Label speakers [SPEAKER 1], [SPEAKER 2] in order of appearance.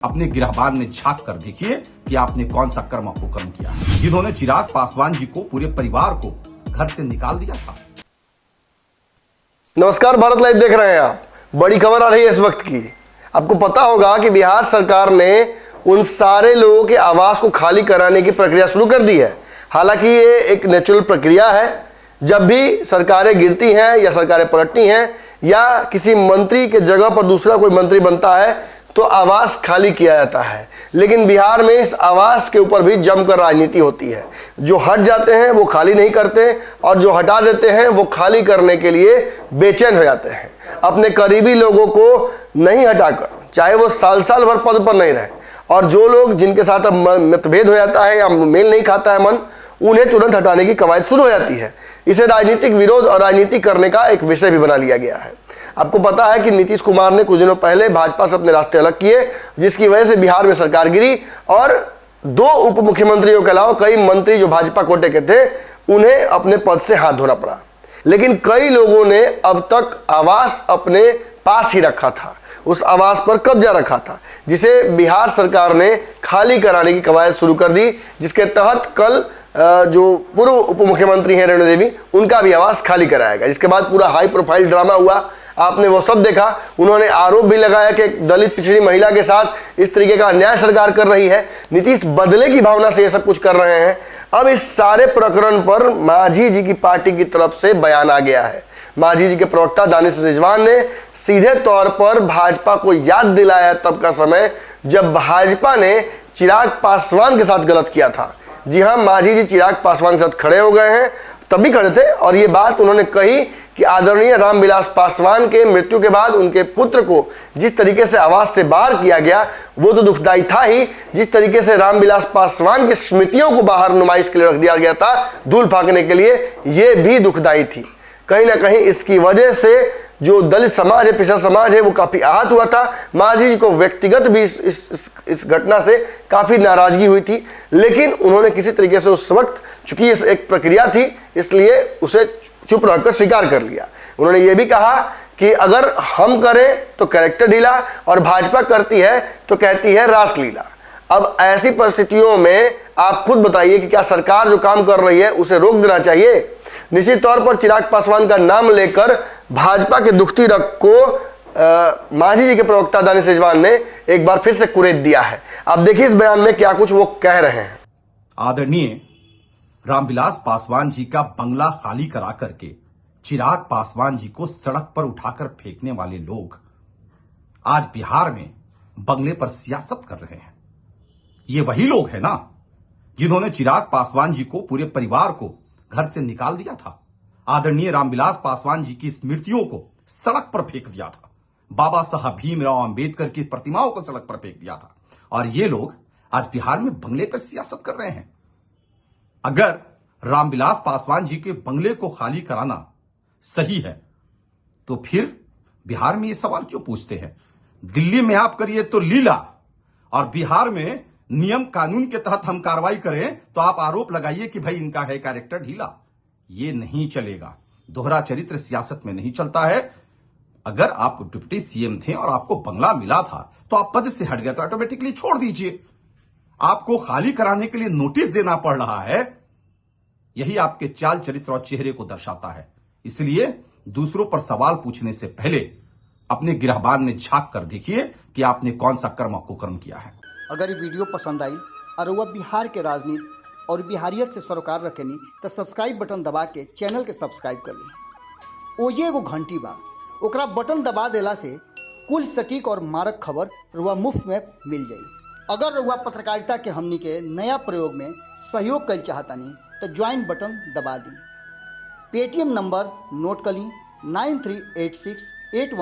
[SPEAKER 1] अपने गिरहबान में झांक कर देखिए कि आपने कौन सा कर्म कुकर्म किया है, जिन्होंने चिराग पासवान जी को, पूरे परिवार को घर से निकाल दिया था।
[SPEAKER 2] नमस्कार, भारत लाइव देख रहे हैं आप। बड़ी खबर आ रही है इस वक्त की। आपको पता होगा कि बिहार सरकार ने उन सारे लोगों के आवास को खाली कराने की प्रक्रिया शुरू कर दी है। हालांकि ये एक नेचुरल प्रक्रिया है। जब भी सरकारें गिरती हैं या सरकारें पलटती हैं या किसी मंत्री के जगह पर दूसरा कोई मंत्री बनता है तो आवास खाली किया जाता है। लेकिन बिहार में इस आवास के ऊपर भी जमकर राजनीति होती है। जो हट जाते हैं वो खाली नहीं करते और जो हटा देते हैं वो खाली करने के लिए बेचैन हो जाते हैं। अपने करीबी लोगों को नहीं हटाकर, चाहे वो साल साल भर पद पर नहीं रहे, और जो लोग जिनके साथ अब मतभेद हो जाता है या मेल नहीं खाता है मन, उन्हें तुरंत हटाने की कवायद शुरू हो जाती है। इसे राजनीतिक विरोध और राजनीति करने का एक विषय भी बना लिया गया है। आपको पता है कि नीतीश कुमार ने कुछ दिनों पहले भाजपा से अपने रास्ते अलग किए, जिसकी वजह से बिहार में सरकार गिरी और दो उप मुख्यमंत्रियों के अलावा कई मंत्री जो भाजपा कोटे के थे उन्हें अपने पद से हाथ धोना पड़ा। लेकिन कई लोगों ने अब तक आवास अपने पास ही रखा था, उस आवास पर कब्जा रखा था, जिसे बिहार सरकार ने खाली कराने की कवायद शुरू कर दी, जिसके तहत कल जो पूर्व उप मुख्यमंत्री हैं रेणु देवी, उनका भी आवास खाली कराया गया। जिसके बाद पूरा हाई प्रोफाइल ड्रामा हुआ, आपने वो सब देखा। उन्होंने आरोप भी लगाया कि दलित पिछड़ी महिला के साथ इस तरीके का अन्याय सरकार कर रही है। नीतीश बदले की भावना से ये सब कुछ कर रहे हैं। अब इस सारे प्रकरण पर मांझी जी की पार्टी की तरफ से बयान आ गया है। मांझी जी के प्रवक्ता दानिश रिजवान ने सीधे तौर पर भाजपा को याद दिलाया तब का समय जब भाजपा ने चिराग पासवान के साथ गलत किया था। जी हाँ, मांझी जी चिराग पासवान के साथ खड़े हो गए हैं, तभी खड़े थे, और ये बात उन्होंने कही कि आदरणीय रामविलास पासवान के मृत्यु के बाद उनके पुत्र को जिस तरीके से आवास से बाहर किया गया वो तो दुखदायी था ही, जिस तरीके से रामविलास पासवान की स्मृतियों को बाहर नुमाइश के लिए रख दिया गया था धूल फेंकने के लिए, ये भी दुखदायी थी। कहीं ना कहीं इसकी वजह से जो दलित समाज है, पिछड़ा समाज है, वो काफी आहत हुआ था। मांझी जी को व्यक्तिगत भी इस घटना से काफी नाराजगी हुई थी, लेकिन उन्होंने किसी तरीके से उस वक्त, चूंकि ये एक प्रक्रिया थी, इसलिए उसे चुप रहकर स्वीकार कर लिया। उन्होंने ये भी कहा कि अगर हम करें तो कैरेक्टर ढीला और भाजपा करती है तो कहती है रासलीला। अब ऐसी परिस्थितियों में आप खुद बताइए कि क्या सरकार जो काम कर रही है उसे रोक देना चाहिए? निश्चित तौर पर चिराग पासवान का नाम लेकर भाजपा के दुखती रग को मांझी जी के प्रवक्ता दानिश रिजवान ने एक बार फिर से कुरेद दिया है। आप देखिए इस बयान में क्या कुछ वो कह रहे हैं।
[SPEAKER 1] आदरणीय रामविलास पासवान जी का बंगला खाली करा करके चिराग पासवान जी को सड़क पर उठाकर फेंकने वाले लोग आज बिहार में बंगले पर सियासत कर रहे हैं। ये वही लोग हैं ना जिन्होंने चिराग पासवान जी को, पूरे परिवार को घर से निकाल दिया था। आदरणीय रामविलास पासवान जी की स्मृतियों को सड़क पर फेंक दिया था। बाबा साहब भीमराव अंबेडकर की प्रतिमाओं को सड़क पर फेंक दिया था। और ये लोग आज बिहार में बंगले पर सियासत कर रहे हैं। अगर रामविलास पासवान जी के बंगले को खाली कराना सही है तो फिर बिहार में ये सवाल क्यों पूछते हैं? दिल्ली में आप करिए तो लीला, और बिहार में नियम कानून के तहत हम कार्रवाई करें तो आप आरोप लगाइए कि भाई इनका है कैरेक्टर ढीला। ये नहीं चलेगा। दोहरा चरित्र सियासत में नहीं चलता है। अगर आप डिप्टी सीएम थे और आपको बंगला मिला था तो आप पद से हट गए तो ऑटोमेटिकली छोड़ दीजिए। आपको खाली कराने के लिए नोटिस देना पड़ रहा है, यही आपके चाल चरित्र और चेहरे को दर्शाता है। इसलिए दूसरों पर सवाल पूछने से पहले अपने गिरहबान में झांक कर देखिए कि आपने कौन सा कर्म कुकर्म किया है।
[SPEAKER 3] अगर ये वीडियो पसंद आई और वह बिहार के राजनीति और बिहारियत से सरोकार रखेनी तो सब्सक्राइब बटन दबा के चैनल के सब्सक्राइब कर ली। ओजे एगो घंटी बा, ओकरा बटन दबा देला से कुल सटीक और मारक खबर रुआ मुफ्त में मिल जाई। अगर रुआ पत्रकारिता के हमनी के नया प्रयोग में सहयोग कर चाहतानी तो ज्वाइन बटन दबा दी। पेटीएम नंबर नोट कर ली 938681